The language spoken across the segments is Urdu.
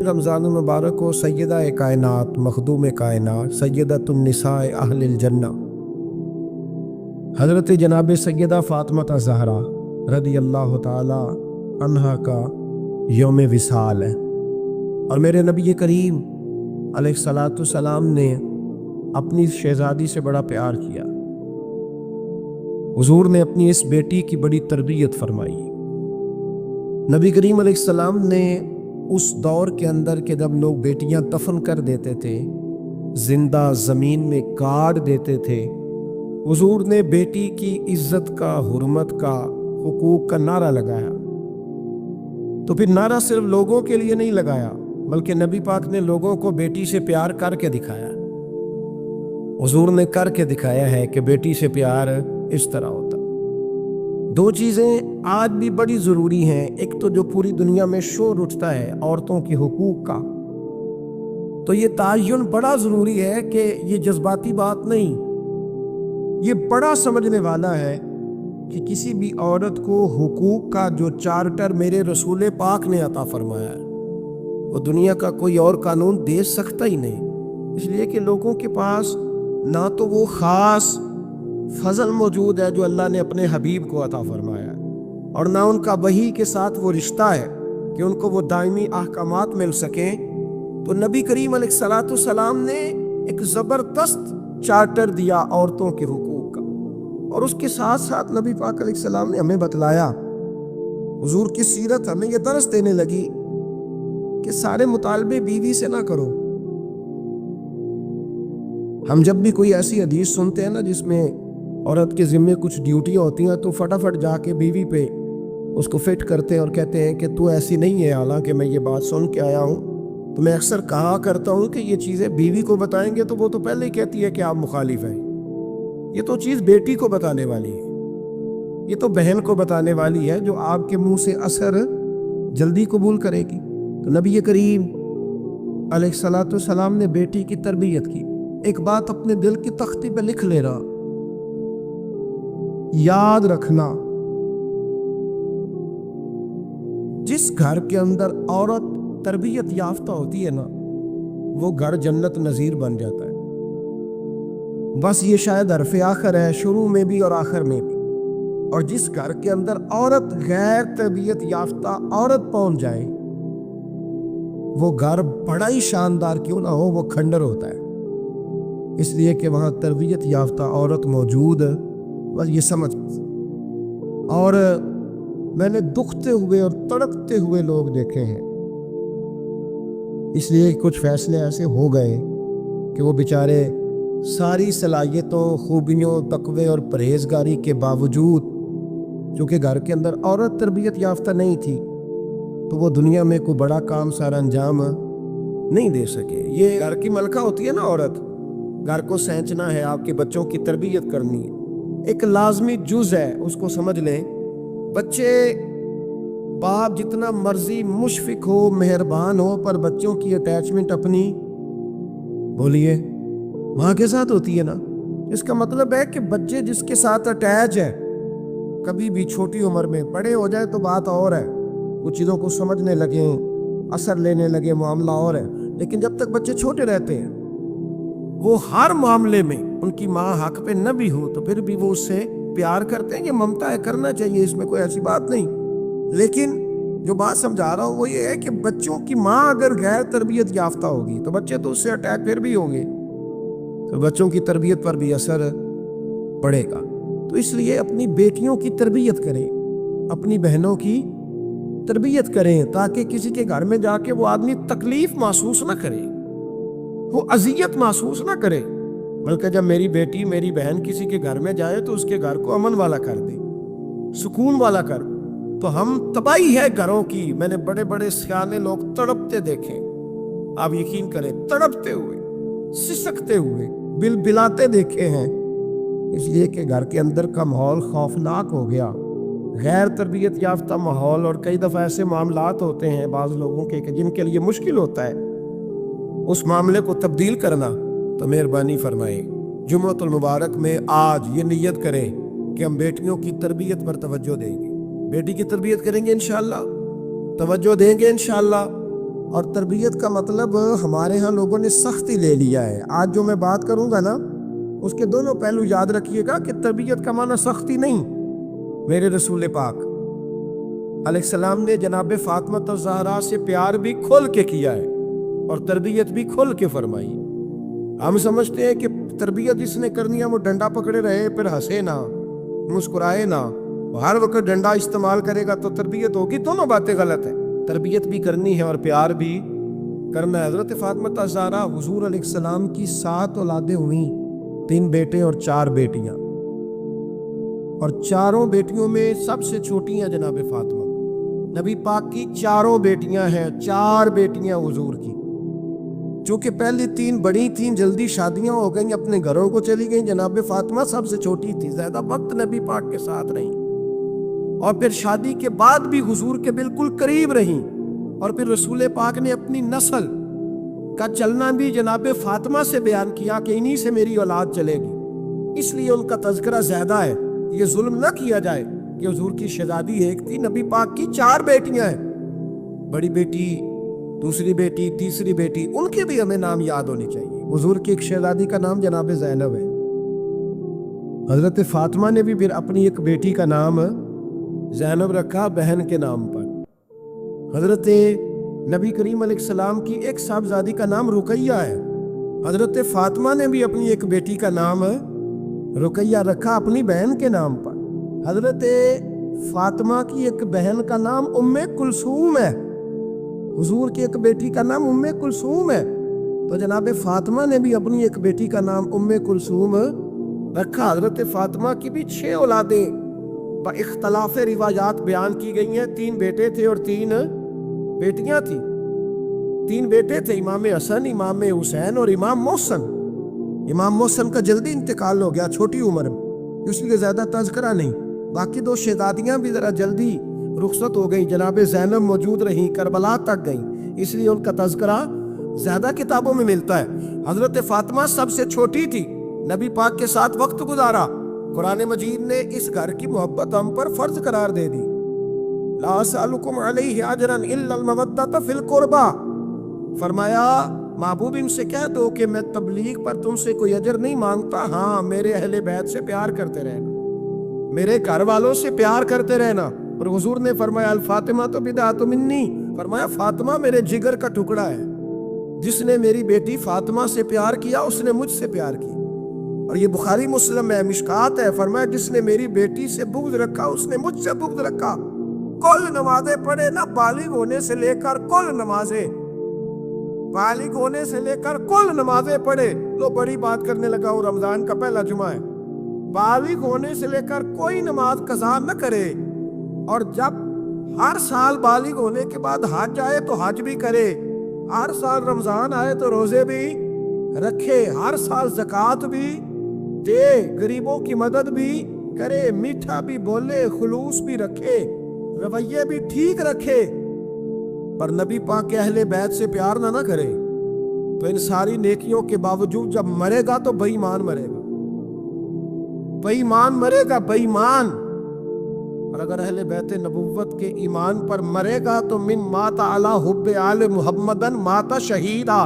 رمضان المبارک کو سیدہ کائنات مخدوم کائنات سیدۃ النساء اہل الجنہ حضرت جناب سیدہ فاطمہ زہرا رضی اللہ تعالی عنہا کا یوم وصال ہے، اور میرے نبی کریم علیہ الصلاۃ والسلام نے اپنی شہزادی سے بڑا پیار کیا۔ حضور نے اپنی اس بیٹی کی بڑی تربیت فرمائی۔ نبی کریم علیہ السلام نے اس دور کے اندر کہ جب لوگ بیٹیاں دفن کر دیتے تھے، زندہ زمین میں کاٹ دیتے تھے، حضور نے بیٹی کی عزت کا، حرمت کا، حقوق کا نعرہ لگایا۔ تو پھر نعرہ صرف لوگوں کے لیے نہیں لگایا، بلکہ نبی پاک نے لوگوں کو بیٹی سے پیار کر کے دکھایا۔ حضور نے کر کے دکھایا ہے کہ بیٹی سے پیار اس طرح ہوتا۔ دو چیزیں آج بھی بڑی ضروری ہیں، ایک تو جو پوری دنیا میں شور اٹھتا ہے عورتوں کے حقوق کا، تو یہ تعین بڑا ضروری ہے کہ یہ جذباتی بات نہیں، یہ بڑا سمجھنے والا ہے کہ کسی بھی عورت کو حقوق کا جو چارٹر میرے رسول پاک نے عطا فرمایا ہے وہ دنیا کا کوئی اور قانون دے سکتا ہی نہیں، اس لیے کہ لوگوں کے پاس نہ تو وہ خاص فضل موجود ہے جو اللہ نے اپنے حبیب کو عطا فرمایا ہے، اور نہ ان کا وحی کے ساتھ وہ رشتہ ہے کہ ان کو وہ دائمی احکامات مل سکیں۔ تو نبی کریم علیہ الصلاۃ والسلام نے ایک زبردست چارٹر دیا عورتوں کے حقوق کا، اور اس کے ساتھ ساتھ نبی پاک علیہ السلام نے ہمیں بتلایا، حضور کی سیرت ہمیں یہ درس دینے لگی کہ سارے مطالبے بیوی سے نہ کرو۔ ہم جب بھی کوئی ایسی حدیث سنتے ہیں نا جس میں عورت کے ذمے کچھ ڈیوٹیاں ہوتی ہیں تو فٹافٹ جا کے بیوی پہ اس کو فٹ کرتے ہیں اور کہتے ہیں کہ تو ایسی نہیں ہے، حالانکہ میں یہ بات سن کے آیا ہوں۔ تو میں اکثر کہا کرتا ہوں کہ یہ چیزیں بیوی کو بتائیں گے تو وہ تو پہلے ہی کہتی ہے کہ آپ مخالف ہیں، یہ تو چیز بیٹی کو بتانے والی ہے، یہ تو بہن کو بتانے والی ہے جو آپ کے منہ سے اثر جلدی قبول کرے گی۔ تو نبی کریم علیہ الصلاۃ والسلام نے بیٹی کی تربیت کی۔ ایک بات اپنے دل کی تختی پہ لکھ لینا، یاد رکھنا، جس گھر کے اندر عورت تربیت یافتہ ہوتی ہے نا وہ گھر جنت نظیر بن جاتا ہے۔ بس یہ شاید حرف آخر ہے، شروع میں بھی اور آخر میں بھی۔ اور جس گھر کے اندر عورت غیر تربیت یافتہ عورت پہنچ جائے وہ گھر بڑا ہی شاندار کیوں نہ ہو وہ کھنڈر ہوتا ہے، اس لیے کہ وہاں تربیت یافتہ عورت موجود، بس یہ سمجھ۔ اور میں نے دکھتے ہوئے اور تڑپتے ہوئے لوگ دیکھے ہیں، اس لیے کچھ فیصلے ایسے ہو گئے کہ وہ بیچارے ساری صلاحیتوں، خوبیوں، تقوی اور پرہیزگاری کے باوجود چونکہ گھر کے اندر عورت تربیت یافتہ نہیں تھی تو وہ دنیا میں کوئی بڑا کام سارا انجام نہیں دے سکے۔ یہ گھر کی ملکہ ہوتی ہے نا عورت، گھر کو سینچنا ہے، آپ کے بچوں کی تربیت کرنی ہے، ایک لازمی جز ہے، اس کو سمجھ لیں۔ بچے باپ جتنا مرضی مشفق ہو، مہربان ہو، پر بچوں کی اٹیچمنٹ اپنی بولیے ماں کے ساتھ ہوتی ہے نا۔ اس کا مطلب ہے کہ بچے جس کے ساتھ اٹیچ ہے کبھی بھی چھوٹی عمر میں، بڑے ہو جائے تو بات اور ہے، کچھ چیزوں کو سمجھنے لگے، اثر لینے لگے، معاملہ اور ہے، لیکن جب تک بچے چھوٹے رہتے ہیں وہ ہر معاملے میں ان کی ماں حق پہ نہ بھی ہو تو پھر بھی وہ اس سے پیار کرتے ہیں، یہ ممتا ہے، کرنا چاہیے، اس میں کوئی ایسی بات نہیں۔ لیکن جو بات سمجھا رہا ہوں وہ یہ ہے کہ بچوں کی ماں اگر غیر تربیت یافتہ ہوگی تو بچے تو اس سے اٹیک پھر بھی ہوں گے، تو بچوں کی تربیت پر بھی اثر پڑے گا۔ تو اس لیے اپنی بیٹیوں کی تربیت کریں، اپنی بہنوں کی تربیت کریں، تاکہ کسی کے گھر میں جا کے وہ آدمی تکلیف محسوس نہ کرے، وہ اذیت محسوس نہ کرے، بلکہ جب میری بیٹی، میری بہن کسی کے گھر میں جائے تو اس کے گھر کو امن والا کر دے، سکون والا کر۔ تو ہم تباہی ہے گھروں کی، میں نے بڑے بڑے سیانے لوگ تڑپتے دیکھے، آپ یقین کریں، تڑپتے ہوئے، سسکتے ہوئے، بلبلاتے دیکھے ہیں، اس لیے کہ گھر کے اندر کا ماحول خوفناک ہو گیا، غیر تربیت یافتہ ماحول۔ اور کئی دفعہ ایسے معاملات ہوتے ہیں بعض لوگوں کے کہ جن کے لیے مشکل ہوتا ہے اس معاملے کو تبدیل کرنا، تو مہربانی فرمائیں جمعۃ المبارک میں آج یہ نیت کریں کہ ہم بیٹیوں کی تربیت پر توجہ دیں گے، بیٹی کی تربیت کریں گے انشاءاللہ، توجہ دیں گے انشاءاللہ، اور تربیت کا مطلب ہمارے ہاں لوگوں نے سختی لے لیا ہے. آج جو میں بات کروں گا نا اس کے دونوں پہلو یاد رکھیے گا کہ تربیت کا معنی سختی نہیں. میرے رسول پاک علیہ السلام نے جناب فاطمہ الزہرا سے پیار بھی کھول کے کیا ہے اور تربیت بھی کھول کے فرمائی. ہم سمجھتے ہیں کہ تربیت جس نے کرنی ہے وہ ڈنڈا پکڑے رہے پھر ہنسے نہ مسکرائے نہ ہر وقت ڈنڈا استعمال کرے گا تو تربیت ہوگی. دونوں باتیں غلط ہیں. تربیت بھی کرنی ہے اور پیار بھی کرنا ہے. حضرت فاطمہ الزہرا حضور علیہ السلام کی 7 اولادیں ہوئیں, 3 بیٹے اور 4 بیٹیاں, اور چاروں بیٹیوں میں سب سے چھوٹی ہیں جناب فاطمہ. نبی پاک کی 4 بیٹیاں ہیں, 4 بیٹیاں حضور کی. چونکہ پہلی 3 بڑی تھیں, جلدی شادیاں ہو گئیں, اپنے گھروں کو چلی گئیں. جناب فاطمہ سب سے چھوٹی تھی, زیادہ وقت نبی پاک کے ساتھ رہیں, اور پھر شادی کے بعد بھی حضور کے بالکل قریب رہیں. اور پھر رسول پاک نے اپنی نسل کا چلنا بھی جناب فاطمہ سے بیان کیا کہ انہی سے میری اولاد چلے گی. اس لیے ان کا تذکرہ زیادہ ہے. یہ ظلم نہ کیا جائے کہ حضور کی شہزادی ایک تھی, نبی پاک کی 4 بیٹیاں ہیں. بڑی بیٹی, دوسری بیٹی, تیسری بیٹی, ان کے بھی ہمیں نام یاد ہونے چاہیے. حضور کی ایک شہزادی کا نام جناب زینب ہے. حضرت فاطمہ نے بھی پھر اپنی ایک بیٹی کا نام زینب رکھا بہن کے نام پر. حضرت نبی کریم علیہ السلام کی ایک صاحبزادی کا نام رقیہ ہے. حضرت فاطمہ نے بھی اپنی ایک بیٹی کا نام رقیہ رکھا اپنی بہن کے نام پر. حضرت فاطمہ کی ایک بہن کا نام کلثوم ہے. حضور کی ایک بیٹی کا نام کلثوم ہے. تو جناب فاطمہ نے بھی اپنی ایک بیٹی کا نام کلثوم رکھا. حضرت فاطمہ کی بھی 6 اولادیں با اختلاف روایات بیان کی گئی ہیں. 3 بیٹے تھے اور 3 بیٹیاں تھیں. 3 بیٹے تھے, امام حسن, امام حسین اور امام محسن. امام محسن کا جلدی انتقال ہو گیا چھوٹی عمر میں, اس لیے زیادہ تذکرہ نہیں. باقی 2 شہزادیاں بھی ذرا جلدی رخصت ہو گئی. جناب زینب موجود رہیں, کربلا تک گئیں, اس لیے ان کا تذکرہ زیادہ کتابوں میں ملتا ہے. حضرت فاطمہ سب سے چھوٹی تھی, نبی پاک کے ساتھ وقت گزارا. قرآن مجید نے اس گھر کی محبت ہم پر فرض قرار دے دی. لا اسألکم علیہ اجرا الا المودۃ فی القربى. فرمایا محبوب ان سے کہہ دو کہ میں تبلیغ پر تم سے کوئی اجر نہیں مانگتا, ہاں میرے اہل بیت سے پیار کرتے رہنا, میرے گھر والوں سے پیار کرتے رہنا. اور حضور نے فرمایا الفاطمہ تو بدعۃ منی, فرمایا فاطمہ میرے جگر کا ٹکڑا ہے. جس نے میری بیٹی فاطمہ سے پیار کیا اس نے مجھ سے پیار کی. اور یہ بخاری مسلم ہے, مشکات ہے. فرمایا جس نے میری بیٹی سے بغض رکھا اس نے مجھ سے بغض رکھا. کل نمازیں پڑھے نا, بالغ ہونے سے لے کر کل نمازیں, بالغ ہونے سے لے کر کل نمازیں پڑھے. لو بڑی بات کرنے لگا ہوں, رمضان کا پہلا جمعہ ہے. بالغ ہونے سے لے کر کوئی نماز قضا نہ کرے, اور جب ہر سال بالغ ہونے کے بعد حج آئے تو حج بھی کرے, ہر سال رمضان آئے تو روزے بھی رکھے, ہر سال زکوٰۃ بھی دے, غریبوں کی مدد بھی کرے, میٹھا بھی بولے, خلوص بھی رکھے, رویے بھی ٹھیک رکھے. پر نبی پاک کے اہل بیت سے پیار نہ کرے تو ان ساری نیکیوں کے باوجود جب مرے گا تو بے ایمان مرے گا, بے ایمان مرے گا, بے ایمان. اور اگر اہل بیت نبوت کے ایمان پر مرے گا تو من مات علی حب آل محمدن مات شہیدا.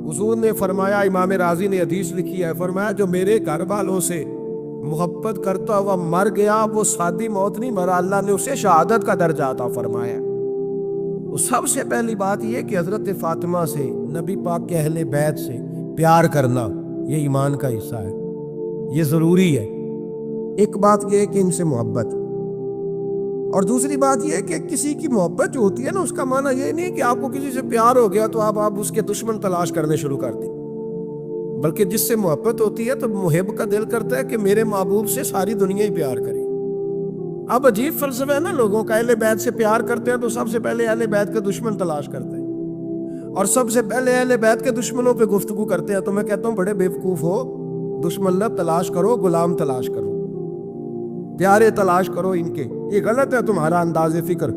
حضور نے فرمایا, امام راضی نے حدیث لکھی ہے, فرمایا جو میرے گھر والوں سے محبت کرتا ہوا مر گیا وہ سادی موت نہیں مرا, اللہ نے اسے شہادت کا درجہ عطا فرمایا. سب سے پہلی بات یہ کہ حضرت فاطمہ سے, نبی پاک کے اہل بیت سے پیار کرنا یہ ایمان کا حصہ ہے, یہ ضروری ہے. ایک بات یہ ہے کہ ان سے محبت, اور دوسری بات یہ ہے کہ کسی کی محبت جو ہوتی ہے نا اس کا معنی یہ نہیں کہ آپ کو کسی سے پیار ہو گیا تو آپ اس کے دشمن تلاش کرنے شروع کر دیں, بلکہ جس سے محبت ہوتی ہے تو محب کا دل کرتا ہے کہ میرے محبوب سے ساری دنیا ہی پیار کرے. اب عجیب فلسفہ ہے نا لوگوں کا, اہل بیت سے پیار کرتے ہیں تو سب سے پہلے اہل بیت کے دشمن تلاش کرتے ہیں, اور سب سے پہلے اہل بیت کے دشمنوں پہ گفتگو کرتے ہیں. تو میں کہتا ہوں بڑے بیوقوف ہو, دشمن نہ تلاش کرو, غلام تلاش کرو, پیارے تلاش کرو ان کے. یہ غلط ہے تمہارا انداز فکر.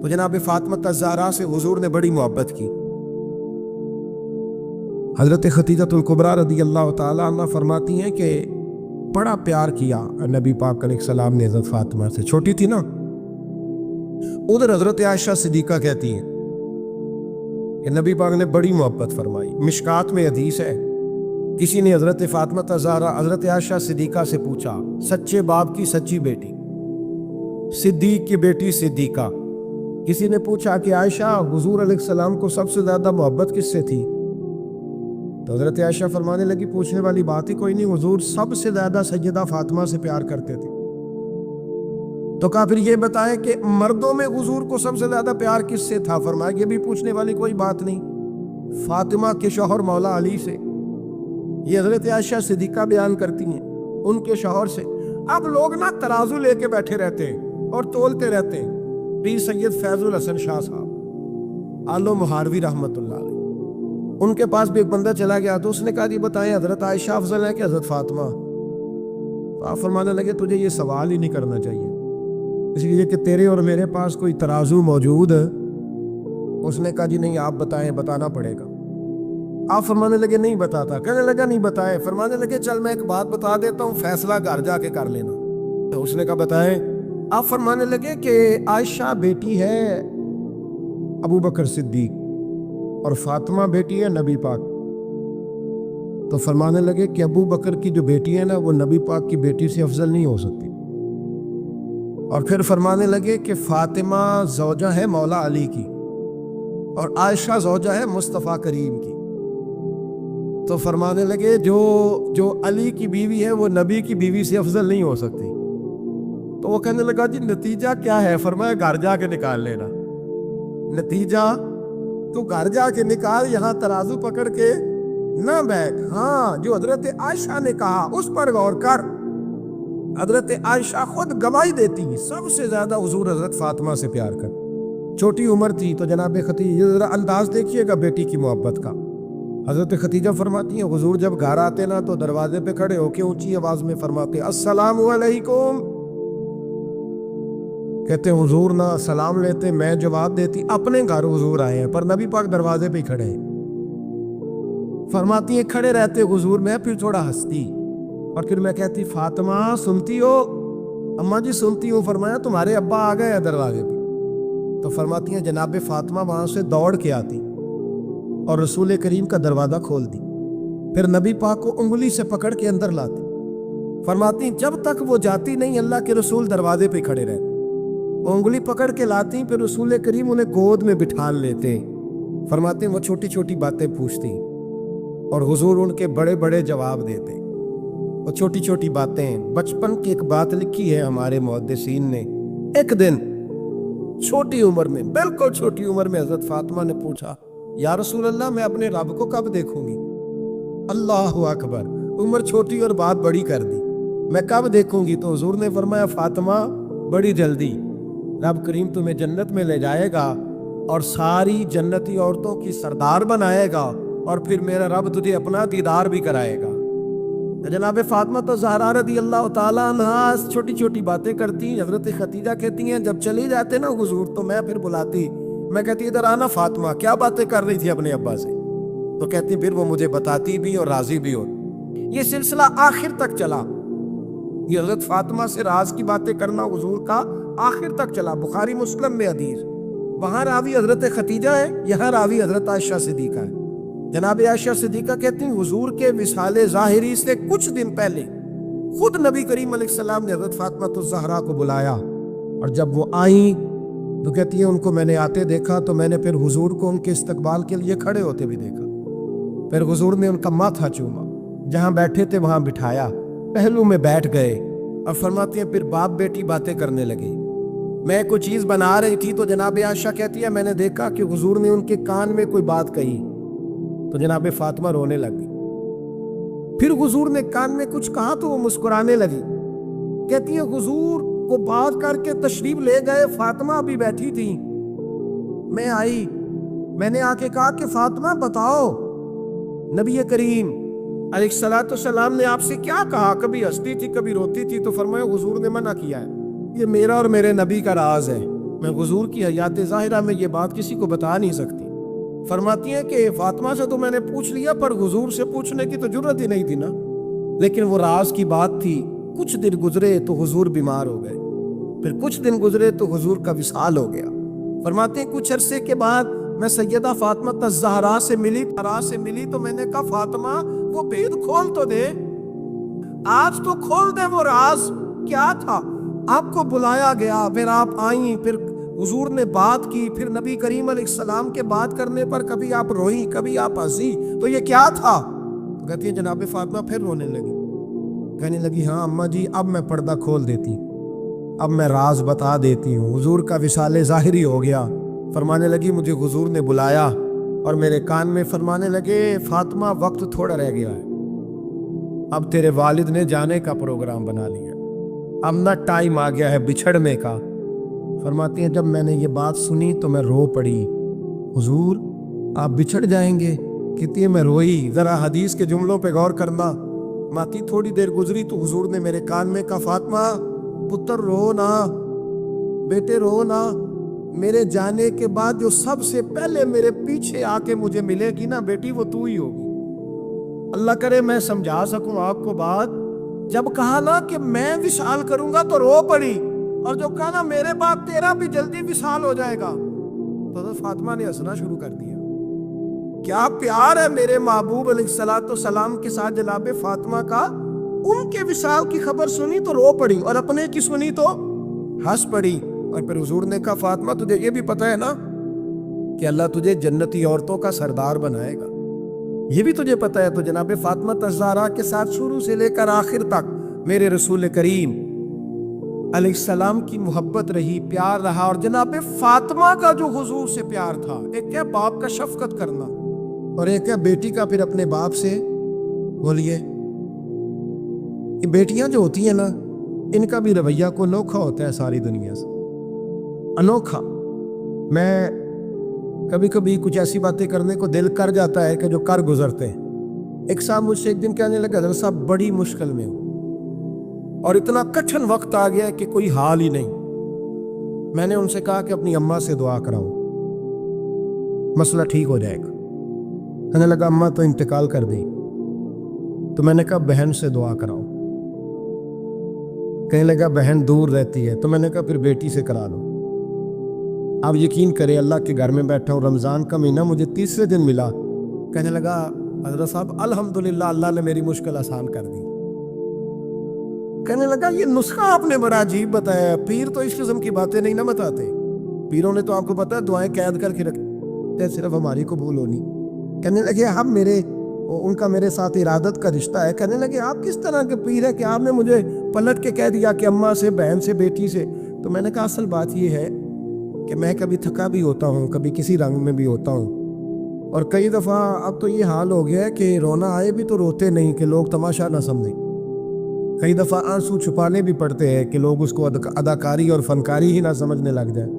تو جناب فاطمہ الزہرا سے حضور نے بڑی محبت کی. حضرت خدیجہ الکبریٰ رضی اللہ تعالیٰ عنہ فرماتی ہیں کہ بڑا پیار کیا نبی پاک علیہ السلام نے حضرت فاطمہ سے, چھوٹی تھی نا. ادھر حضرت عائشہ صدیقہ کہتی ہیں کہ نبی پاک نے بڑی محبت فرمائی۔ مشکات میں حدیث ہے، کسی نے حضرت فاطمہ زہرا حضرت عائشہ صدیقہ سے پوچھا، سچے باپ کی سچی بیٹی، صدیق کی بیٹی صدیقہ، کسی نے پوچھا کہ عائشہ حضور علیہ السلام کو سب سے زیادہ محبت کس سے تھی؟ تو حضرت عائشہ فرمانے لگی پوچھنے والی بات ہی کوئی نہیں، حضور سب سے زیادہ سیدہ فاطمہ سے پیار کرتے تھے۔ تو کہا پھر یہ بتائیں کہ مردوں میں حضور کو سب سے زیادہ پیار کس سے تھا؟ فرمایا یہ بھی پوچھنے والی کوئی بات نہیں، فاطمہ کے شوہر مولا علی سے۔ یہ حضرت عائشہ صدیقہ بیان کرتی ہیں ان کے شوہر سے۔ اب لوگ نا ترازو لے کے بیٹھے رہتے ہیں اور تولتے رہتے ہیں۔ پیر سید فیض الحسن شاہ صاحب آلو مہاروی رحمت اللہ علیہ، ان کے پاس بھی ایک بندہ چلا گیا تو اس نے کہا جی بتائیں حضرت عائشہ افضل ہے کہ حضرت فاطمہ؟ تو آپ فرمانے لگے تجھے یہ سوال ہی نہیں کرنا چاہیے، اس لیے کہ تیرے اور میرے پاس کوئی ترازو موجود ہے۔ اس نے کہا جی نہیں آپ بتائیں، بتانا پڑے گا۔ آپ فرمانے لگے نہیں بتاتا، کہنے لگا نہیں بتائے، فرمانے لگے چل میں ایک بات بتا دیتا ہوں، فیصلہ گھر جا کے کر لینا۔ تو اس نے کہا بتائیں۔ آپ فرمانے لگے کہ عائشہ بیٹی ہے ابو بکر صدیق اور فاطمہ بیٹی ہے نبی پاک۔ تو فرمانے لگے کہ ابو بکر کی جو بیٹی ہے نا وہ نبی پاک کی بیٹی سے افضل نہیں ہو سکتی۔ اور پھر فرمانے لگے کہ فاطمہ زوجہ ہے مولا علی کی اور عائشہ زوجہ ہے مصطفیٰ کریم کی۔ تو فرمانے لگے جو علی کی بیوی ہے وہ نبی کی بیوی سے افضل نہیں ہو سکتی۔ تو وہ کہنے لگا جی نتیجہ کیا ہے؟ فرمایا گھر جا کے نکال لینا، نتیجہ تو گھر جا کے نکال، یہاں ترازو پکڑ کے نہ بیٹھ۔ ہاں جو حضرت عائشہ نے کہا اس پر غور کر۔ حضرت عائشہ خود گواہی دیتی سب سے زیادہ حضور حضرت فاطمہ سے پیار کر، چھوٹی عمر تھی تو جناب ختیجہ، ذرا انداز دیکھیے گا بیٹی کی محبت کا۔ حضرت ختیجہ فرماتی ہیں حضور جب گھر آتے نا تو دروازے پہ کھڑے ہو کے اونچی آواز میں فرماتے السلام علیکم، کہتے ہیں حضور نہ سلام لیتے میں جواب دیتی، اپنے گھر حضور آئے ہیں پر نبی پاک دروازے پہ ہی کھڑے ہیں۔ فرماتی ہیں کھڑے رہتے حضور، میں پھر تھوڑا ہنستی اور پھر میں کہتی فاطمہ سنتی ہو؟ اماں جی سنتی ہوں۔ فرمایا تمہارے ابا آ گئے ہیں دروازے پہ۔ تو فرماتی ہیں جناب فاطمہ وہاں سے دوڑ کے آتی اور رسول کریم کا دروازہ کھول دی، پھر نبی پاک کو انگلی سے پکڑ کے اندر لاتی۔ فرماتی جب تک وہ جاتی نہیں اللہ کے رسول دروازے پہ کھڑے رہتے، وہ انگلی پکڑ کے لاتی، پھر رسول کریم انہیں گود میں بٹھا لیتے۔ فرماتے ہیں وہ چھوٹی چھوٹی باتیں پوچھتی اور حضور ان کے بڑے بڑے جواب دیتے۔ وہ چھوٹی چھوٹی باتیں، بچپن کی ایک بات لکھی ہے ہمارے محدثین نے، ایک دن چھوٹی عمر میں، بالکل چھوٹی عمر میں حضرت فاطمہ نے پوچھا یا رسول اللہ میں اپنے رب کو کب دیکھوں گی؟ اللہ اکبر، عمر چھوٹی اور بات بڑی کر دی، میں کب دیکھوں گی؟ تو حضور نے فرمایا فاطمہ بڑی جلدی، رب کریم تمہیں جنت میں لے جائے گا اور ساری جنتی عورتوں کی سردار بنائے گا اور پھر میرا رب تجھے اپنا دیدار بھی کرائے گا۔ جناب فاطمہ تو زہرا رضی اللہ تعالیٰ عنہا چھوٹی چھوٹی باتیں کرتی۔ حضرت ختیجہ کہتی ہیں جب چلی جاتے نا حضور تو میں پھر بلاتی، میں کہتی ادھر آنا فاطمہ، کیا باتیں کر رہی تھی اپنے ابا سے؟ تو کہتی پھر وہ مجھے بتاتی بھی اور راضی بھی ہو۔ یہ سلسلہ آخر تک چلا، یہ حضرت فاطمہ سے راز کی باتیں کرنا حضور کا آخر تک چلا۔ بخاری مسلم میں حدیث، وہاں راوی حضرت ختیجہ ہے، یہاں راوی حضرت عائشہ صدیقہ ہے۔ جناب عائشہ صدیقہ کہتی ہیں حضور کے وصال ظاہری سے کچھ دن پہلے خود نبی کریم علیہ السلام نے حضرت فاطمہ الزہرا کو بلایا، اور جب وہ آئیں تو کہتی ہیں ان کو میں نے آتے دیکھا تو میں نے پھر حضور کو ان کے استقبال کے لیے کھڑے ہوتے بھی دیکھا، پھر حضور نے ان کا ماتھا چوما، جہاں بیٹھے تھے وہاں بٹھایا، پہلو میں بیٹھ گئے، اور فرماتی ہیں پھر باپ بیٹی باتیں کرنے لگے۔ میں کوئی چیز بنا رہی تھی تو جناب عائشہ کہتی ہے میں نے دیکھا کہ حضور نے ان کے کان میں کوئی بات کہی تو جناب فاطمہ رونے لگی، پھر حضور نے کان میں کچھ کہا تو وہ مسکرانے لگی۔ کہتی ہے حضور وہ بات کر کے تشریف لے گئے، فاطمہ بھی بیٹھی تھی، میں آئی، میں نے آ کے کہا کہ فاطمہ بتاؤ نبی کریم علیہ الصلوۃ والسلام نے آپ سے کیا کہا؟ کبھی ہنستی تھی کبھی روتی تھی، تو فرمایا حضور نے منع کیا ہے، یہ میرا اور میرے نبی کا راز ہے، میں حضور کی حیات ظاہرہ میں یہ بات کسی کو بتا نہیں سکتی۔ فرماتی ہیں کہ فاطمہ سے تو میں نے پوچھ لیا پر حضور سے پوچھنے کی تو جرت ہی نہیں تھی نا، لیکن وہ راز کی بات تھی۔ کچھ دن گزرے تو حضور بیمار ہو گئے، پھر کچھ دن گزرے تو حضور کا وصال ہو گیا۔ فرماتے ہیں کچھ عرصے کے بعد میں سیدہ فاطمہ الزہرا سے ملی تو میں نے کہا فاطمہ وہ بید کھول تو دے، آج تو کھول دے وہ راز کیا تھا۔ آپ کو بلایا گیا، پھر آپ آئیں، پھر حضور نے بات کی، پھر نبی کریم علیہ السلام کے بات کرنے پر کبھی آپ روئی کبھی آپ ہنسی، تو یہ کیا تھا؟ تو کہتی ہے جناب فاطمہ پھر رونے لگی، کہنے لگی ہاں اماں جی اب میں پردہ کھول دیتی، اب میں راز بتا دیتی ہوں۔ حضور کا وصال ظاہری ہو گیا۔ فرمانے لگی مجھے حضور نے بلایا اور میرے کان میں فرمانے لگے فاطمہ وقت تھوڑا رہ گیا ہے، اب تیرے والد نے جانے کا پروگرام بنا لیا، اب نہ ٹائم آ گیا ہے بچھڑنے کا۔ فرماتی ہیں جب میں نے یہ بات سنی تو میں رو پڑی، حضور آپ بچھڑ جائیں گے؟ کہتی ہے میں روئی۔ ذرا حدیث کے جملوں پہ غور کرنا، ماتی تھوڑی دیر گزری تو حضور نے میرے کان میں کہا فاطمہ پتر رو نہ، بیٹے رو نہ، میرے جانے کے بعد جو سب سے پہلے میرے پیچھے آ کے مجھے ملے گی نا بیٹی وہ تو ہی ہوگی۔ اللہ کرے میں سمجھا سکوں آپ کو بات، جب کہا نا کہ میں وصال کروں گا تو رو پڑی، اور جو کہا نا میرے بعد تیرا بھی جلدی وصال ہو جائے گا، تو حضرت فاطمہ نے ہنسنا شروع کر دیا۔ کیا پیار ہے میرے محبوب علیہ الصلوۃ والسلام کے ساتھ جناب فاطمہ کا۔ ان کے وصال کی خبر سنی تو رو پڑی، اور اپنے کی سنی تو ہنس پڑی۔ اور پھر حضور نے کہا فاطمہ تجھے یہ بھی پتہ ہے نا کہ اللہ تجھے جنتی عورتوں کا سردار بنائے گا، یہ بھی تجھے پتہ ہے؟ تو جناب فاطمہ الزہرا کے ساتھ شروع سے لے کر آخر تک میرے رسول کریم علیہ السلام کی محبت رہی، پیار رہا۔ اور جناب فاطمہ کا جو حضور سے پیار تھا، ایک ہے باپ کا شفقت کرنا اور ایک ہے بیٹی کا پھر اپنے باپ سے، بولیے یہ بیٹیاں جو ہوتی ہیں نا ان کا بھی رویہ کو انوکھا ہوتا ہے ساری دنیا سے، انوکھا۔ میں کبھی کبھی کچھ ایسی باتیں کرنے کو دل کر جاتا ہے کہ جو کر گزرتے ہیں۔ ایک صاحب مجھ سے ایک دن کہنے لگا حضرت صاحب بڑی مشکل میں ہوں اور اتنا کٹھن وقت آ گیا ہے کہ کوئی حال ہی نہیں۔ میں نے ان سے کہا کہ اپنی اماں سے دعا کراؤ، مسئلہ ٹھیک ہو جائے گا۔ کہنے لگا اماں تو انتقال کر دی۔ تو میں نے کہا بہن سے دعا کراؤ۔ کہنے لگا بہن دور رہتی ہے۔ تو میں نے کہا پھر بیٹی سے کرا لو۔ آپ یقین کریں اللہ کے گھر میں بیٹھا ہوں، رمضان کا مہینہ مجھے تیسرے دن ملا۔ کہنے لگا حضرت صاحب الحمدللہ اللہ نے میری مشکل آسان کر دی۔ کہنے لگا یہ نسخہ آپ نے بڑا عجیب بتایا، پیر تو اس قسم کی باتیں نہیں نہ بتاتے، پیروں نے تو آپ کو پتا ہے دعائیں قید کر کے رکھتے، صرف ہماری قبول ہونی۔ کہنے لگے ہم ان کا میرے ساتھ ارادت کا رشتہ ہے۔ کہنے لگے آپ کس طرح کے پیر ہیں کہ آپ نے مجھے پلٹ کے کہہ دیا کہ اماں سے، بہن سے، بیٹی سے؟ تو میں نے کہا اصل بات یہ ہے کہ میں کبھی تھکا بھی ہوتا ہوں، کبھی کسی رنگ میں بھی ہوتا ہوں، اور کئی دفعہ اب تو یہ حال ہو گیا ہے کہ رونا آئے بھی تو روتے نہیں کہ لوگ تماشا نہ سمجھیں، کئی دفعہ آنسو چھپانے بھی پڑتے ہیں کہ لوگ اس کو اداکاری اور فنکاری ہی نہ سمجھنے لگ جائیں۔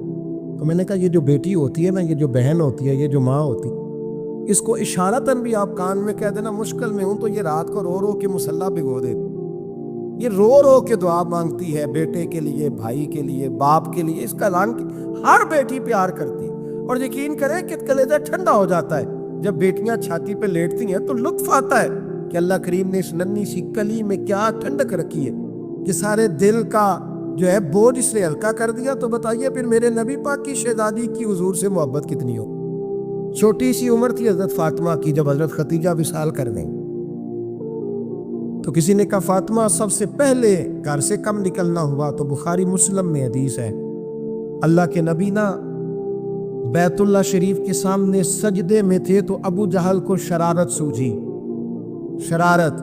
تو میں نے کہا یہ جو بیٹی ہوتی ہے نا، یہ جو بہن ہوتی ہے، یہ جو ماں ہوتی ہے، اس کو اشارتاً بھی آپ کان میں کہہ دینا مشکل میں ہوں تو یہ رات کو رو رو کے مصلی بھگو دیتی، یہ رو رو کے دعا مانگتی ہے بیٹے کے لیے، بھائی کے لیے، باپ کے لیے۔ اس کا اعلان ہر بیٹی پیار کرتی، اور یقین کریں کہ کلیجہ ٹھنڈا ہو جاتا ہے جب بیٹیاں چھاتی پہ لیٹتی ہیں، تو لطف آتا ہے کہ اللہ کریم نے اس ننھی سی کلی میں کیا ٹھنڈک رکھی ہے کہ سارے دل کا جو ہے بوجھ اس نے ہلکا کر دیا۔ تو بتائیے پھر میرے نبی پاک کی شہزادی کی حضور سے محبت کتنی ہو۔ چھوٹی سی عمر تھی حضرت فاطمہ کی جب حضرت خدیجہ وصال کر گئیں، تو کسی نے کہا فاطمہ سب سے پہلے گھر سے کم نکلنا ہوا تو بخاری مسلم میں حدیث ہے، اللہ کے نبی نا بیت اللہ شریف کے سامنے سجدے میں تھے تو ابو جہل کو شرارت سوجھی، شرارت۔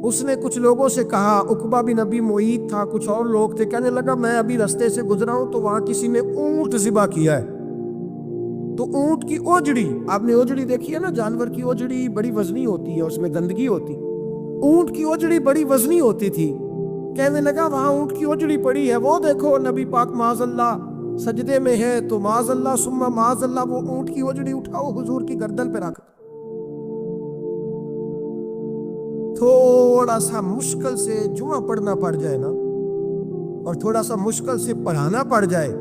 اس نے کچھ لوگوں سے کہا، عقبہ بن نبی معیط تھا، کچھ اور لوگ تھے، کہنے لگا میں ابھی رستے سے گزرا ہوں تو وہاں کسی نے اونٹ ذبح کیا ہے، تو اونٹ کی اوجڑی، آپ نے اوجڑی دیکھی ہے نا، جانور کی اوجڑی بڑی وزنی ہوتی ہے، اس میں گندگی ہوتی، اونٹ کی اوجڑی بڑی وزنی ہوتی تھی۔ کہنے لگا وہاں اونٹ کی اوجڑی پڑی ہے، وہ دیکھو نبی پاک معاذ اللہ سجدے میں ہے، تو معاذ اللہ ثم معاذ اللہ وہ اونٹ کی اوجڑی اٹھاؤ حضور کی گردن پہ رکھ۔ تھوڑا سا مشکل سے جمعہ پڑھنا پڑ جائے نا، اور تھوڑا سا مشکل سے پڑھانا پڑ جائے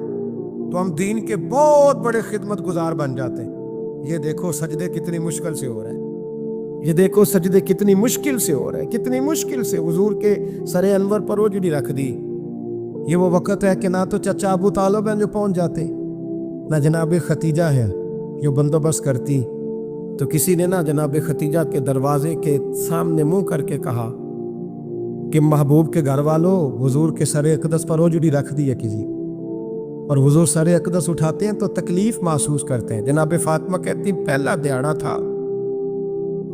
تو ہم دین کے بہت بڑے خدمت گزار بن جاتے ہیں۔ یہ دیکھو سجدے کتنی مشکل سے ہو رہے ہیں، یہ دیکھو سجدے کتنی مشکل سے ہو رہے ہیں، کتنی مشکل سے حضور کے سر انور پر اوجڑی رکھ دی۔ یہ وہ وقت ہے کہ نہ تو چچا ابو طالب ہیں جو پہنچ جاتے، نہ جناب ختیجہ ہے جو بندوبست کرتی، تو کسی نے نا جناب ختیجہ کے دروازے کے سامنے منہ کر کے کہا کہ محبوب کے گھر والوں حضور کے سر اقدس پر اوجڑی رکھ دی ہے کسی، اور حضور سر اقدس اٹھاتے ہیں تو تکلیف محسوس کرتے ہیں۔ جناب فاطمہ کہتی پہلا دیہڑا تھا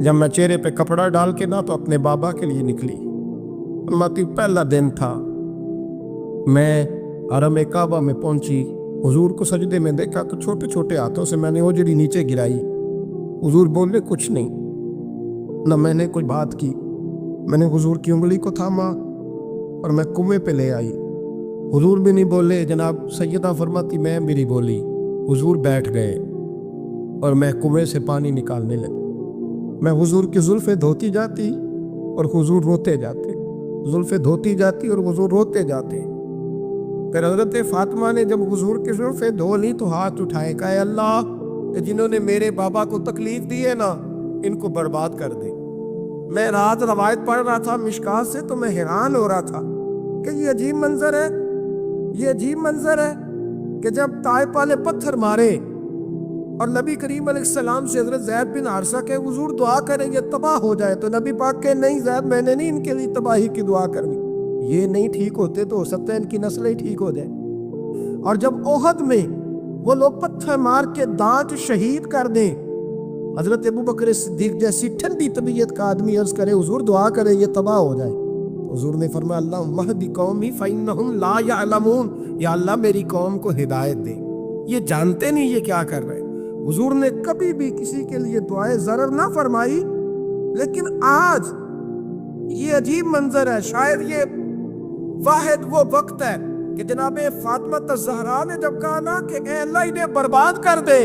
جب میں چہرے پہ کپڑا ڈال کے نا تو اپنے بابا کے لیے نکلی، فرماتی پہلا دن تھا، میں حرم کعبہ میں پہنچی، حضور کو سجدے میں دیکھا تو چھوٹے چھوٹے ہاتھوں سے میں نے اوجڑی نیچے گرائی، حضور بولے کچھ نہیں، نہ میں نے کوئی بات کی، میں نے حضور کی انگلی کو تھاما اور میں کنویں پہ لے آئی، حضور بھی نہیں بولے۔ جناب سیدہ فرماتی میں بھی نہیں بولی، حضور بیٹھ گئے اور میں کنویں سے پانی نکالنے لگی، میں حضور کی زلفیں دھوتی جاتی اور حضور روتے جاتے، زلفیں دھوتی جاتی اور حضور روتے جاتے۔ پھر حضرت فاطمہ نے جب حضور کی زلفیں دھو لی تو ہاتھ اٹھائے، کہا اے اللہ کہ جنہوں نے میرے بابا کو تکلیف دی ہے نا ان کو برباد کر دے۔ میں رات روایت پڑھ رہا تھا مشکات سے تو میں حیران ہو رہا تھا کہ یہ عجیب منظر ہے، یہ عجیب منظر ہے کہ جب طائف والے پتھر مارے اور نبی کریم علیہ السلام سے حضرت زید بن حارثہ کہ حضور دعا کریں یہ تباہ ہو جائے، تو نبی پاک کہ نہیں زید میں نے نہیں ان کے لیے تباہی کی دعا کرنی، یہ نہیں ٹھیک ہوتے تو ہو سکتا ہے ان کی نسلیں ٹھیک ہو جائیں۔ اور جب احد میں وہ لوگ پتھر مار کے دانت شہید کر دیں، حضرت ابوبکر صدیق جیسی ٹھنڈی طبیعت کا آدمی عرض کرے حضور دعا کرے یہ تباہ ہو جائے، حضور نے فرمایا اللہم اہد قومی فإنہم لا یعلمون، یا اللہ میری قوم کو ہدایت دے، یہ جانتے نہیں یہ کیا کر رہے۔ حضور نے کبھی بھی کسی کے لیے دعائیں ضرر نہ فرمائی، لیکن آج یہ عجیب منظر ہے، شاید یہ واحد وہ وقت ہے کہ جناب فاطمہ الزہرا نے جب کہا نا کہ اے اللہ انہیں برباد کر دے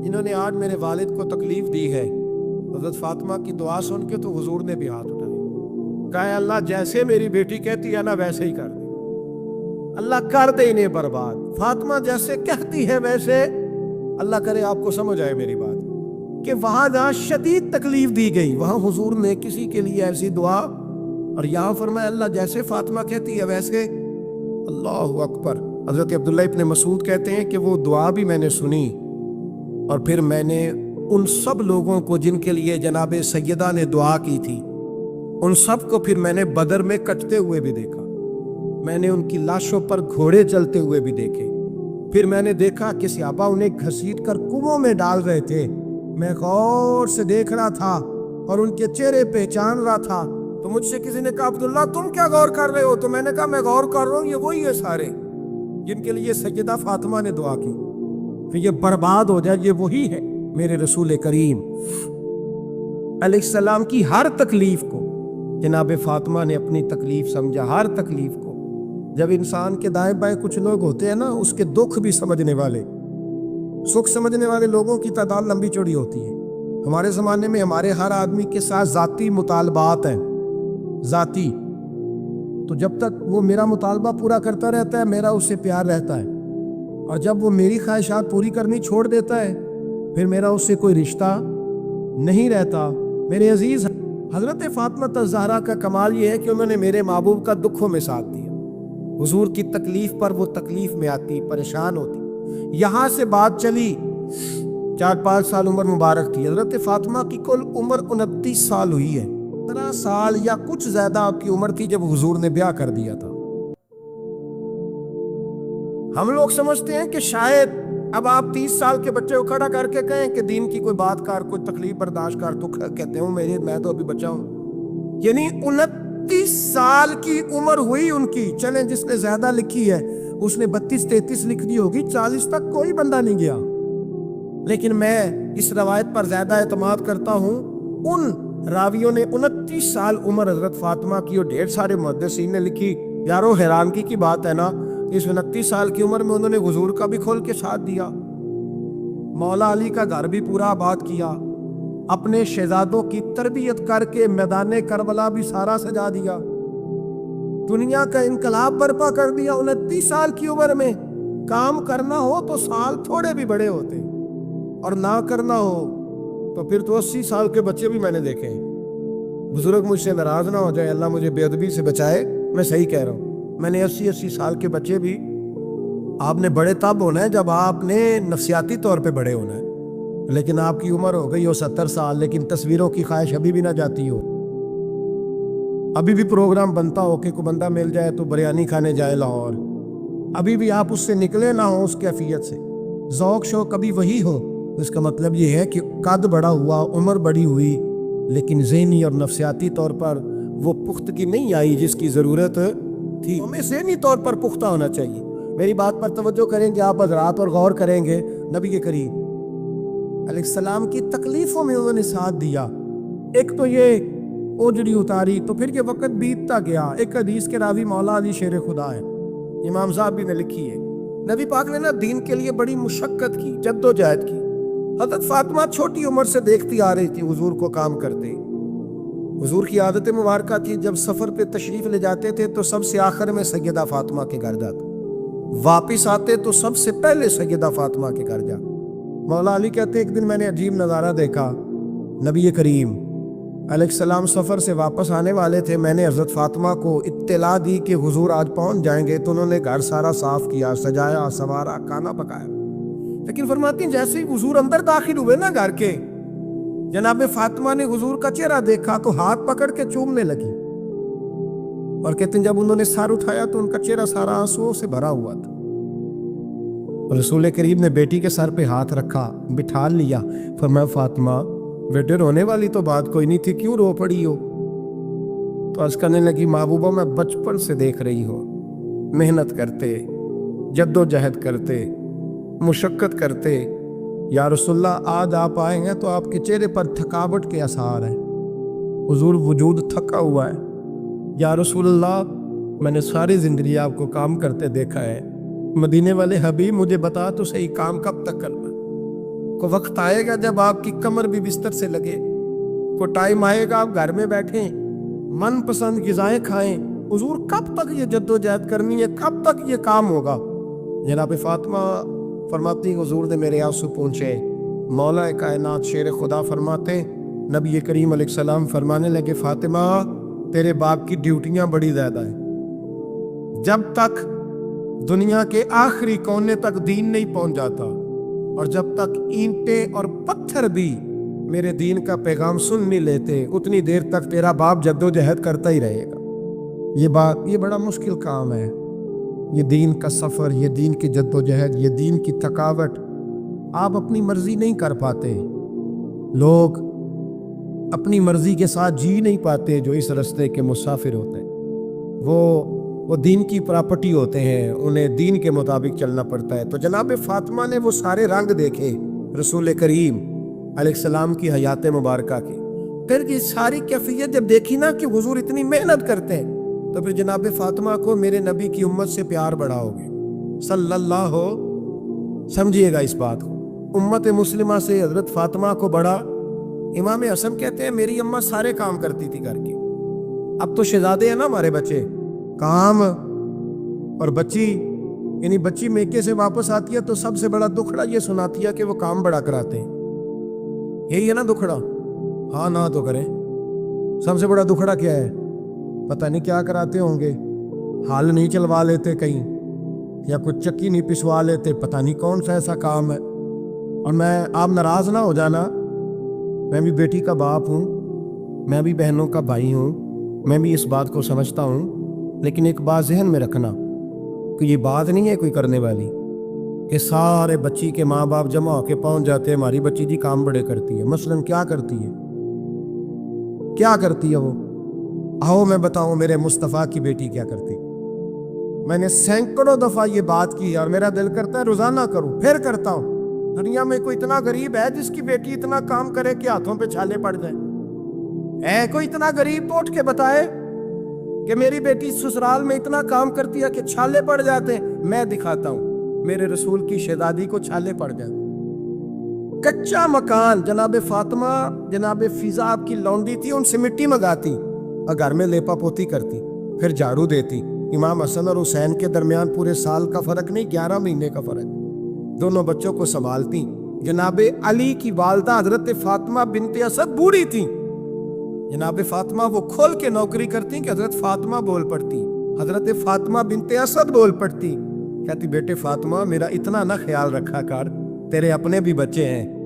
جنہوں نے آج میرے والد کو تکلیف دی ہے، حضرت فاطمہ کی دعا سن کے تو حضور نے بھی ہاتھ اٹھائے، کہا اے اللہ جیسے میری بیٹی کہتی ہے نا ویسے ہی کر دے، اللہ کر دے انہیں برباد، فاطمہ جیسے کہتی ہے ویسے، اللہ کرے آپ کو سمجھ آئے میری بات کہ وہاں جہاں شدید تکلیف دی گئی وہاں حضور نے کسی کے لیے ایسی دعا، اور یہاں فرمایا اللہ جیسے فاطمہ کہتی ہے ویسے، اللہ اکبر۔ حضرت عبداللہ ابن مسعود کہتے ہیں کہ وہ دعا بھی میں نے سنی، اور پھر میں نے ان سب لوگوں کو جن کے لیے جناب سیدہ نے دعا کی تھی ان سب کو پھر میں نے بدر میں کٹتے ہوئے بھی دیکھا، میں نے ان کی لاشوں پر گھوڑے چلتے ہوئے بھی دیکھے، پھر میں نے دیکھا کہ صحابہ انہیں گھسیٹ کر کنووں میں ڈال رہے تھے، میں غور سے دیکھ رہا تھا اور ان کے چہرے پہچان رہا تھا، تو مجھ سے کسی نے کہا عبداللہ تم کیا غور کر رہے ہو؟ تو میں نے کہا میں غور کر رہا ہوں یہ وہی ہے سارے جن کے لیے سیدہ فاطمہ نے دعا کی کہ یہ برباد ہو جائے، یہ وہی ہے میرے رسول کریم علیہ السلام کی ہر تکلیف کو جناب فاطمہ نے اپنی تکلیف سمجھا، ہر تکلیف کو۔ جب انسان کے دائیں بائیں کچھ لوگ ہوتے ہیں نا اس کے دکھ بھی سمجھنے والے، سکھ سمجھنے والے لوگوں کی تعداد لمبی چوڑی ہوتی ہے۔ ہمارے زمانے میں ہمارے ہر آدمی کے ساتھ ذاتی مطالبات ہیں، ذاتی، تو جب تک وہ میرا مطالبہ پورا کرتا رہتا ہے میرا اس سے پیار رہتا ہے، اور جب وہ میری خواہشات پوری کرنی چھوڑ دیتا ہے پھر میرا اس سے کوئی رشتہ نہیں رہتا۔ میرے عزیز حضرت فاطمہ الزہرا کا کمال یہ ہے کہ انہوں نے میرے محبوب کا دکھوں میں ساتھ دیا، حضور کی تکلیف پر وہ تکلیف میں آتی، پریشان ہوتی۔ یہاں سے بات چلی 4-5 سال عمر مبارک تھی، حضرت فاطمہ کی کل عمر 29 سال ہوئی ہے، 15 سال یا کچھ زیادہ آپ کی عمر تھی جب حضور نے بیاہ کر دیا تھا۔ ہم لوگ سمجھتے ہیں کہ شاید اب آپ 30 سال کے بچے کو کھڑا کر کے کہیں کہ دین کی کوئی بات کر، کوئی تکلیف برداشت کر، تو کہتے ہوں میں تو ابھی بچہ ہوں، یعنی 29 سال کی عمر ہوئی ان کی۔ چلیں جس نے زیادہ لکھی ہے اس نے 32-33 لکھ دی ہوگی، 40 تک کوئی بندہ نہیں گیا، لیکن میں اس روایت پر زیادہ اعتماد کرتا ہوں۔ ان راویوں نے 29 سال عمر حضرت فاطمہ کی اور ڈھیر سارے محدثین نے لکھی۔ یارو حیرانگی کی بات ہے نا، اس 29 سال کی عمر میں انہوں نے حضور کا بھی کھول کے ساتھ دیا، مولا علی کا گھر بھی پورا آباد کیا، اپنے شہزادوں کی تربیت کر کے میدان کربلا بھی سارا سجا دیا، دنیا کا انقلاب برپا کر دیا 29 سال کی عمر میں۔ کام کرنا ہو تو سال تھوڑے بھی بڑے ہوتے، اور نہ کرنا ہو تو پھر تو 80 سال کے بچے بھی میں نے دیکھے ہیں۔ بزرگ مجھ سے ناراض نہ ہو جائے، اللہ مجھے بے ادبی سے بچائے، میں صحیح کہہ رہا ہوں، میں نے 80 سال کے بچے بھی آپ نے بڑے تب ہونا ہے جب آپ نے نفسیاتی طور پہ بڑے ہونا ہے، لیکن آپ کی عمر ہو گئی ہو 70 سال، لیکن تصویروں کی خواہش ابھی بھی نہ جاتی ہو، ابھی بھی پروگرام بنتا ہو کہ کوئی بندہ مل جائے تو بریانی کھانے جائے لاہور، ابھی بھی آپ اس سے نکلے نہ ہو اس کیفیت سے، ذوق شوق کبھی وہی ہو، اس کا مطلب یہ ہے کہ قد بڑا ہوا، عمر بڑی ہوئی، لیکن ذہنی اور نفسیاتی طور پر وہ پختگی نہیں آئی جس کی ضرورت تھی۔ ہمیں ذہنی طور پر پختہ ہونا چاہیے۔ میری بات پر توجہ کریں گے آپ حضرات اور غور کریں گے، نبی کریم علیہ السلام کی تکلیفوں میں انہوں نے ساتھ دیا۔ ایک تو یہ اوجڑی اتاری تو پھر یہ وقت بیتتا گیا۔ ایک حدیث کے راوی مولا علی شیر خدا ہے، امام صاحب بھی نے لکھی ہے، نبی پاک نے دین کے لیے بڑی مشقت کی، جد و جہد کی۔ حضرت فاطمہ چھوٹی عمر سے دیکھتی آ رہی تھی حضور کو کام کرتے۔ حضور کی عادت مبارکہ تھی جب سفر پہ تشریف لے جاتے تھے تو سب سے آخر میں سیدہ فاطمہ کے گھر جاتے، واپس آتے تو سب سے پہلے سیدہ فاطمہ کے گھر جا۔ مولا علی کہتے ایک دن میں نے عجیب نظارہ دیکھا، نبی کریم علیہ السلام سفر سے واپس آنے والے تھے، میں نے حضرت فاطمہ کو اطلاع دی کہ حضور آج پہنچ جائیں گے، تو انہوں نے گھر سارا صاف کیا، سجایا، سنوارا، کھانا پکایا، لیکن فرماتی ہیں جیسے ہی حضور اندر داخل ہوئے نا گھر کے، جناب فاطمہ نے حضور کا چہرہ دیکھا تو ہاتھ پکڑ کے چومنے لگی، اور کہتے ہیں جب انہوں نے سر اٹھایا تو ان کا چہرہ سارا آنسوؤں سے بھرا ہوا تھا۔ رسول کریم نے بیٹی کے سر پہ ہاتھ رکھا، بٹھا لیا، فرمایا فاطمہ بیٹے رونے والی تو بات کوئی نہیں تھی، کیوں رو پڑی ہو؟ تو عرض کرنے لگی محبوبہ میں بچپن سے دیکھ رہی ہوں، محنت کرتے، جد و جہد کرتے، مشقت کرتے، یا رسول اللہ آج آپ آئے ہیں تو آپ کے چہرے پر تھکاوٹ کے آثار ہیں، حضور وجود تھکا ہوا ہے۔ یا رسول اللہ میں نے ساری زندگی آپ کو کام کرتے دیکھا ہے، مدینے والے حبیب مجھے بتا تو صحیح کام کب تک کرنا؟ کو وقت آئے گا جب آپ کی کمر بھی بستر سے لگے، کو ٹائم آئے گا آپ گھر میں بیٹھیں، من پسند غذائیں کھائیں، حضور کب تک یہ جد و جہد کرنی ہے، کب تک یہ کام ہوگا؟ جناب فاطمہ فرماتی حضور نے میرے آنسو پونچھے۔ مولا کائنات شیر خدا فرماتے نبی کریم علیہ السلام فرمانے لگے فاطمہ تیرے باپ کی ڈیوٹیاں بڑی زیادہ ہیں، جب تک دنیا کے آخری کونے تک دین نہیں پہنچ جاتا، اور جب تک اینٹیں اور پتھر بھی میرے دین کا پیغام سن نہیں لیتے، اتنی دیر تک تیرا باپ جد و جہد کرتا ہی رہے گا۔ یہ بڑا مشکل کام ہے، یہ دین کا سفر، یہ دین کی جد و جہد، یہ دین کی تھکاوٹ آپ اپنی مرضی نہیں کر پاتے۔ لوگ اپنی مرضی کے ساتھ جی نہیں پاتے جو اس رستے کے مسافر ہوتے ہیں، وہ دین کی پراپرٹی ہوتے ہیں، انہیں دین کے مطابق چلنا پڑتا ہے۔ تو جناب فاطمہ نے وہ سارے رنگ دیکھے رسول کریم علیہ السلام کی حیات مبارکہ کی، پھر یہ ساری کیفیت جب دیکھی نا کہ حضور اتنی محنت کرتے ہیں، تو پھر جناب فاطمہ کو میرے نبی کی امت سے پیار بڑھا ہوگا صلی اللہ سمجھیے گا اس بات کو، امت مسلمہ سے حضرت فاطمہ کو بڑا۔ امام حسن کہتے ہیں میری اماں سارے کام کرتی تھی گھر کے، اب تو شہزادے ہیں نا ہمارے بچے، کام اور بچی، یعنی بچی میکے سے واپس آتی ہے تو سب سے بڑا دکھڑا یہ سناتی ہے کہ وہ کام بڑا کراتے ہیں، یہی ہے نا دکھڑا؟ ہاں نہ تو کریں، سب سے بڑا دکھڑا کیا ہے؟ پتہ نہیں کیا کراتے ہوں گے، حال نہیں چلوا لیتے کہیں، یا کچھ چکی نہیں پسوا لیتے، پتہ نہیں کون سا ایسا کام ہے۔ اور آپ ناراض نہ ہو جانا، میں بھی بیٹی کا باپ ہوں، میں بھی بہنوں کا بھائی ہوں، میں بھی اس بات کو سمجھتا ہوں، لیکن ایک بات ذہن میں رکھنا کہ یہ بات نہیں ہے کوئی کرنے والی کہ سارے بچی کے ماں باپ جمع ہو کے پہنچ جاتے ہیں ہماری بچی جی کام بڑے کرتی ہے۔ مثلاً کیا کرتی ہے؟ کیا کرتی ہے وہ؟ آؤ میں بتاؤں میرے مصطفیٰ کی بیٹی کیا کرتی۔ میں نے سینکڑوں دفعہ یہ بات کی اور میرا دل کرتا ہے روزانہ کروں، پھر کرتا ہوں۔ دنیا میں کوئی اتنا غریب ہے جس کی بیٹی اتنا کام کرے کہ ہاتھوں پہ چھالے پڑ جائیں؟ ہے کوئی اتنا غریب تو اٹھ کے بتائے کہ میری بیٹی سسرال میں اتنا کام کرتی ہے کہ چھالے پڑ جاتے ہیں؟ میں دکھاتا ہوں، میرے رسول کی شہزادی کو چھالے پڑ جاتے۔ کچا مکان، جناب فاطمہ جناب فضا آپ کی لونڈی تھی، ان سے مٹی منگاتی اور گھر میں لیپا پوتی کرتی، پھر جھاڑو دیتی۔ امام حسن اور حسین کے درمیان پورے سال کا فرق نہیں، 11 مہینے کا فرق، دونوں بچوں کو سنبھالتی۔ جناب علی کی والدہ حضرت فاطمہ بنت اسد بوڑھی تھی، جناب فاطمہ وہ کھول کے نوکری کرتی کہ حضرت فاطمہ بول پڑتی، حضرت فاطمہ بنت اسد بول پڑتی، کہتی بیٹے فاطمہ میرا اتنا نہ خیال رکھا کر، تیرے اپنے بھی بچے ہیں،